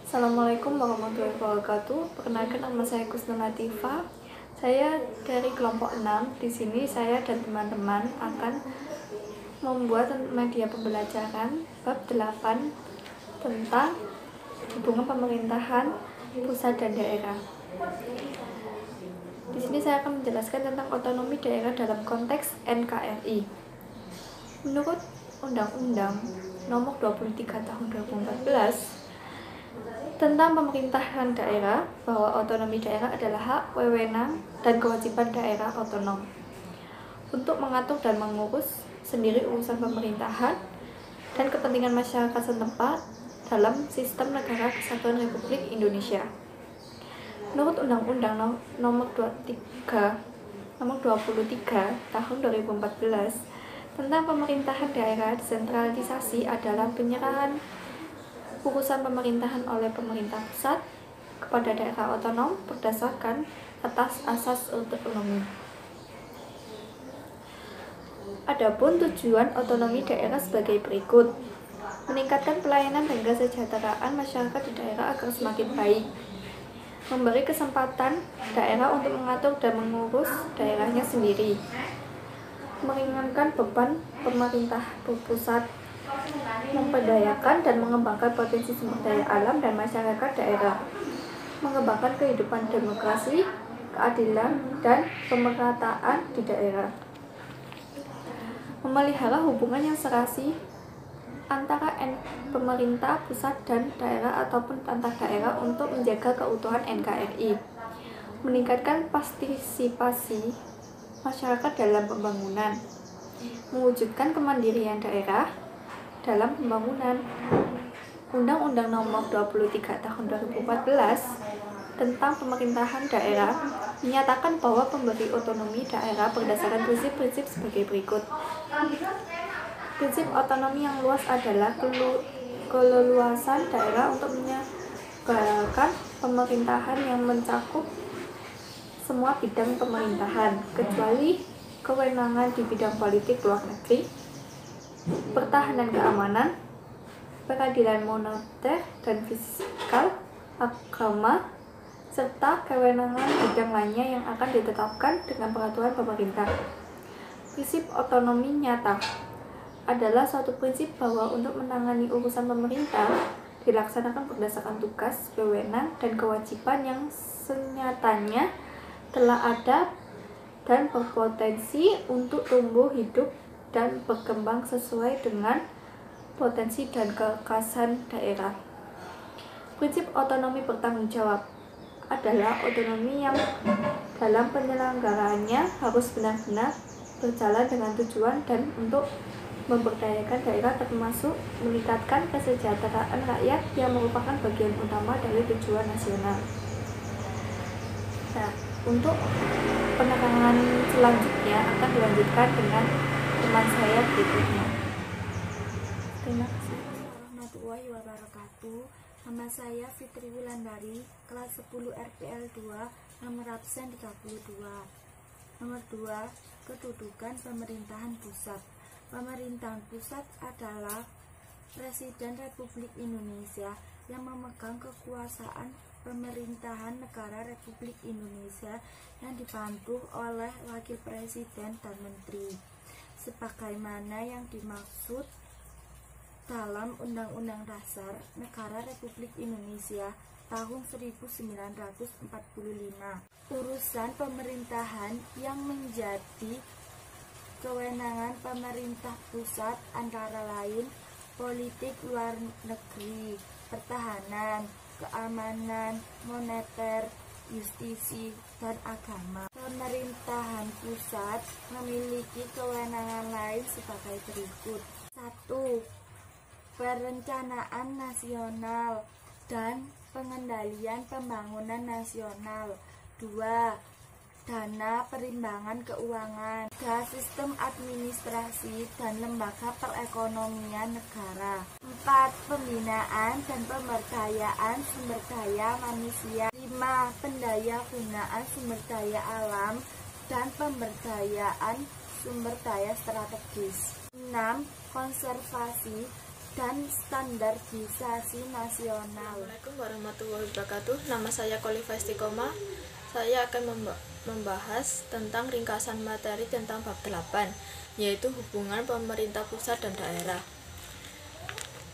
Assalamualaikum warahmatullahi wabarakatuh. Perkenalkan, nama saya Kusnul Latifah. Saya dari kelompok 6. Di sini saya dan teman-teman akan membuat media pembelajaran bab 8 tentang hubungan pemerintahan pusat dan daerah. Di sini saya akan menjelaskan tentang otonomi daerah dalam konteks NKRI. Menurut Undang-Undang Nomor 23 Tahun 2014 tentang pemerintahan daerah, bahwa otonomi daerah adalah hak, wewenang, dan kewajiban daerah otonom untuk mengatur dan mengurus sendiri urusan pemerintahan dan kepentingan masyarakat setempat dalam sistem negara kesatuan Republik Indonesia. Menurut Undang-Undang Nomor 23 Tahun 2014 tentang pemerintahan daerah, desentralisasi adalah penyerahan urusan pemerintahan oleh pemerintah pusat kepada daerah otonom berdasarkan atas asas otonomi. Adapun tujuan otonomi daerah sebagai berikut: meningkatkan pelayanan dan kesejahteraan masyarakat di daerah agar semakin baik, memberi kesempatan daerah untuk mengatur dan mengurus daerahnya sendiri, meringankan beban pemerintah pusat, memperdayakan dan mengembangkan potensi sumber daya alam dan masyarakat daerah, mengembangkan kehidupan demokrasi, keadilan, dan pemerataan di daerah, memelihara hubungan yang serasi antara pemerintah pusat dan daerah ataupun antar daerah untuk menjaga keutuhan NKRI, meningkatkan partisipasi masyarakat dalam pembangunan, mewujudkan kemandirian daerah dalam pembangunan. Undang-Undang Nomor 23 Tahun 2014 tentang pemerintahan daerah menyatakan bahwa pemberi otonomi daerah berdasarkan prinsip-prinsip sebagai berikut. Prinsip otonomi yang luas adalah keleluasan daerah untuk menyelenggarakan pemerintahan yang mencakup semua bidang pemerintahan, kecuali kewenangan di bidang politik luar negeri, pertahanan keamanan, peradilan moneter dan fiskal, agama, serta kewenangan bidang lainnya yang akan ditetapkan dengan peraturan pemerintah. Prinsip otonomi nyata adalah suatu prinsip bahwa untuk menangani urusan pemerintah dilaksanakan berdasarkan tugas, wewenang, dan kewajiban yang senyatanya telah ada dan berpotensi untuk tumbuh hidup dan berkembang sesuai dengan potensi dan kekhasan daerah. Prinsip otonomi bertanggung jawab adalah otonomi yang dalam penyelenggaraannya harus benar-benar berjalan dengan tujuan dan untuk memberdayakan daerah, termasuk meningkatkan kesejahteraan rakyat yang merupakan bagian utama dari tujuan nasional. Nah, untuk penerangan selanjutnya akan dilanjutkan dengan teman saya berikutnya. Terima kasih. Warahmatullahi wabarakatuh. Nama saya Fitri Wulandari, kelas 10 RPL 2, nomor absen 32. Nomor 2, kedudukan pemerintahan pusat. Pemerintahan pusat adalah Presiden Republik Indonesia yang memegang kekuasaan pemerintahan negara Republik Indonesia yang dibantu oleh Wakil Presiden dan Menteri, sebagaimana yang dimaksud dalam Undang-Undang Dasar Negara Republik Indonesia tahun 1945. Urusan pemerintahan yang menjadi kewenangan pemerintah pusat antara lain politik luar negeri, pertahanan, keamanan, moneter, justisi, dan agama. Pemerintahan pusat memiliki kewenangan lain sebagai berikut. 1. Perencanaan nasional dan pengendalian pembangunan nasional. 2. Dana perimbangan keuangan. 3. Sistem administrasi dan lembaga perekonomian negara. 4. Pembinaan dan pemberdayaan sumber daya manusia. 5. Pendayagunaan sumber daya alam dan pemberdayaan sumber daya strategis. 6. Konservasi dan standarisasi nasional. Assalamualaikum warahmatullahi wabarakatuh. Nama saya Kholifa Istiqomah. Saya akan membahas tentang ringkasan materi tentang bab 8, yaitu hubungan pemerintah pusat dan daerah.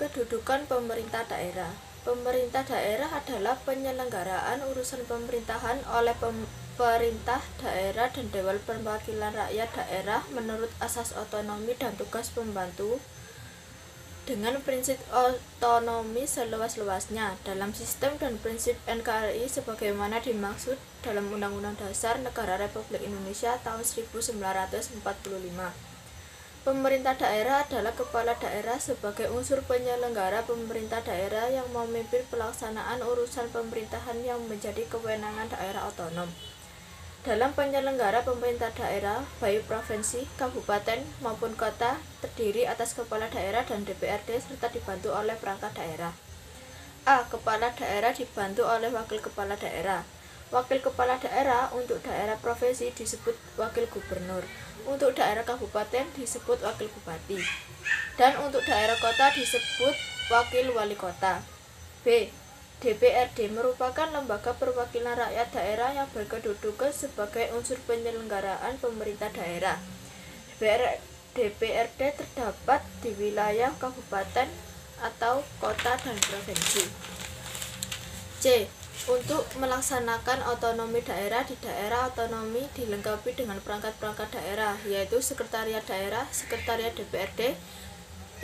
Kedudukan pemerintah daerah. Pemerintah daerah adalah penyelenggaraan urusan pemerintahan oleh pemerintah daerah dan Dewan Perwakilan Rakyat Daerah menurut asas otonomi dan tugas pembantu dengan prinsip otonomi seluas-luasnya dalam sistem dan prinsip NKRI sebagaimana dimaksud dalam Undang-Undang Dasar Negara Republik Indonesia tahun 1945. Pemerintah daerah adalah kepala daerah sebagai unsur penyelenggara pemerintah daerah yang memimpin pelaksanaan urusan pemerintahan yang menjadi kewenangan daerah otonom. Dalam penyelenggara pemerintah daerah, baik provinsi, kabupaten, maupun kota, terdiri atas kepala daerah dan DPRD serta dibantu oleh perangkat daerah. A. Kepala daerah dibantu oleh wakil kepala daerah. Wakil kepala daerah untuk daerah provinsi disebut wakil gubernur, untuk daerah kabupaten disebut wakil bupati, dan untuk daerah kota disebut wakil wali kota. B. DPRD merupakan lembaga perwakilan rakyat daerah yang berkedudukan sebagai unsur penyelenggaraan pemerintah daerah. DPRD terdapat di wilayah kabupaten atau kota dan provinsi. C. Untuk melaksanakan otonomi daerah, di daerah otonomi dilengkapi dengan perangkat-perangkat daerah, yaitu sekretariat daerah, sekretariat DPRD,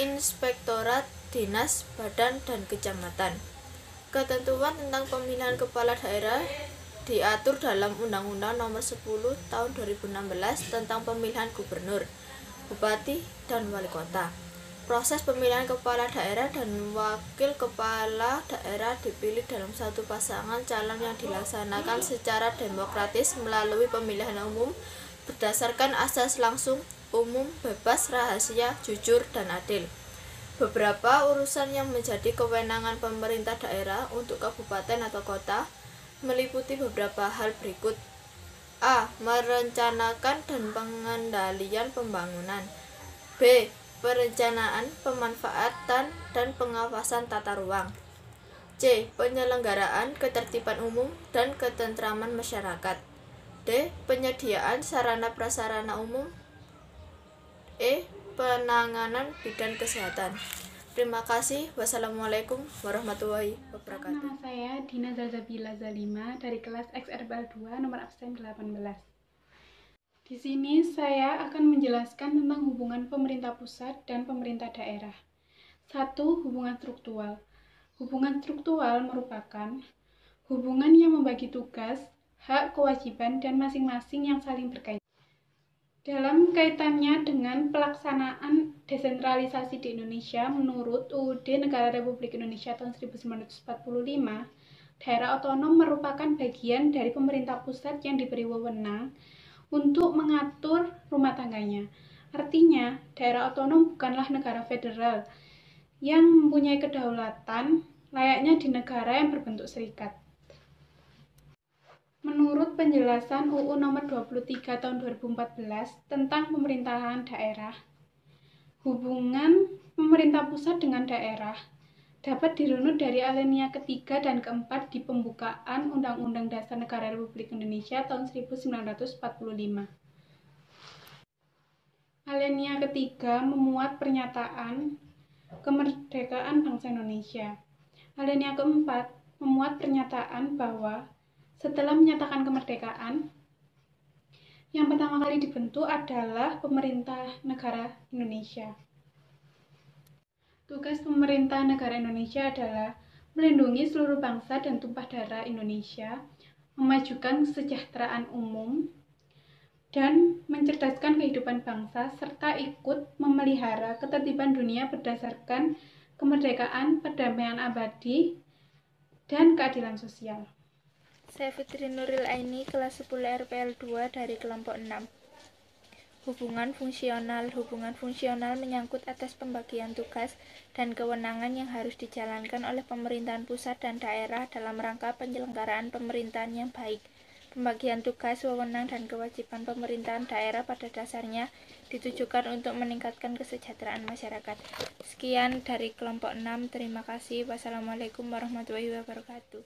inspektorat, dinas, badan, dan kecamatan. Ketentuan tentang pemilihan kepala daerah diatur dalam Undang-Undang Nomor 10 Tahun 2016 tentang pemilihan gubernur, bupati, dan wali kota. Proses pemilihan kepala daerah dan wakil kepala daerah dipilih dalam satu pasangan calon yang dilaksanakan secara demokratis melalui pemilihan umum berdasarkan asas langsung, umum, bebas, rahasia, jujur, dan adil. Beberapa urusan yang menjadi kewenangan pemerintah daerah untuk kabupaten atau kota meliputi beberapa hal berikut. A. Merencanakan dan pengendalian pembangunan. B. Perencanaan, pemanfaatan, dan pengawasan tata ruang. C. Penyelenggaraan ketertiban umum dan ketentraman masyarakat. D. Penyediaan sarana prasarana umum. E. Penanganan bidang kesehatan. Terima kasih. Wassalamualaikum warahmatullahi wabarakatuh. Nama saya Dina Zalzabila Zalima dari kelas XRBL 2 nomor absen 18. Di sini saya akan menjelaskan tentang hubungan pemerintah pusat dan pemerintah daerah. 1. Hubungan struktural. Hubungan struktural merupakan hubungan yang membagi tugas, hak, kewajiban, dan masing-masing yang saling berkaitan. Dalam kaitannya dengan pelaksanaan desentralisasi di Indonesia, menurut UUD Negara Republik Indonesia tahun 1945, daerah otonom merupakan bagian dari pemerintah pusat yang diberi wewenang untuk mengatur rumah tangganya. Artinya, daerah otonom bukanlah negara federal yang mempunyai kedaulatan layaknya di negara yang berbentuk serikat. Menurut penjelasan UU nomor 23 tahun 2014 tentang pemerintahan daerah, hubungan pemerintah pusat dengan daerah dapat dirunut dari alinea ketiga dan keempat di pembukaan Undang-Undang Dasar Negara Republik Indonesia tahun 1945. Alinea ketiga memuat pernyataan kemerdekaan bangsa Indonesia. Alinea keempat memuat pernyataan bahwa setelah menyatakan kemerdekaan, yang pertama kali dibentuk adalah Pemerintah Negara Indonesia. Tugas pemerintah negara Indonesia adalah melindungi seluruh bangsa dan tumpah darah Indonesia, memajukan kesejahteraan umum, dan mencerdaskan kehidupan bangsa, serta ikut memelihara ketertiban dunia berdasarkan kemerdekaan, perdamaian abadi, dan keadilan sosial. Saya Fitri Nuril Aini, kelas 10 RPL 2 dari kelompok 6. Hubungan fungsional. Hubungan fungsional menyangkut atas pembagian tugas dan kewenangan yang harus dijalankan oleh pemerintahan pusat dan daerah dalam rangka penyelenggaraan pemerintahan yang baik, Pembagian tugas, wewenang, dan kewajiban pemerintahan daerah pada dasarnya ditujukan untuk meningkatkan kesejahteraan masyarakat. Sekian dari kelompok 6. Terima kasih. Wassalamualaikum warahmatullahi wabarakatuh.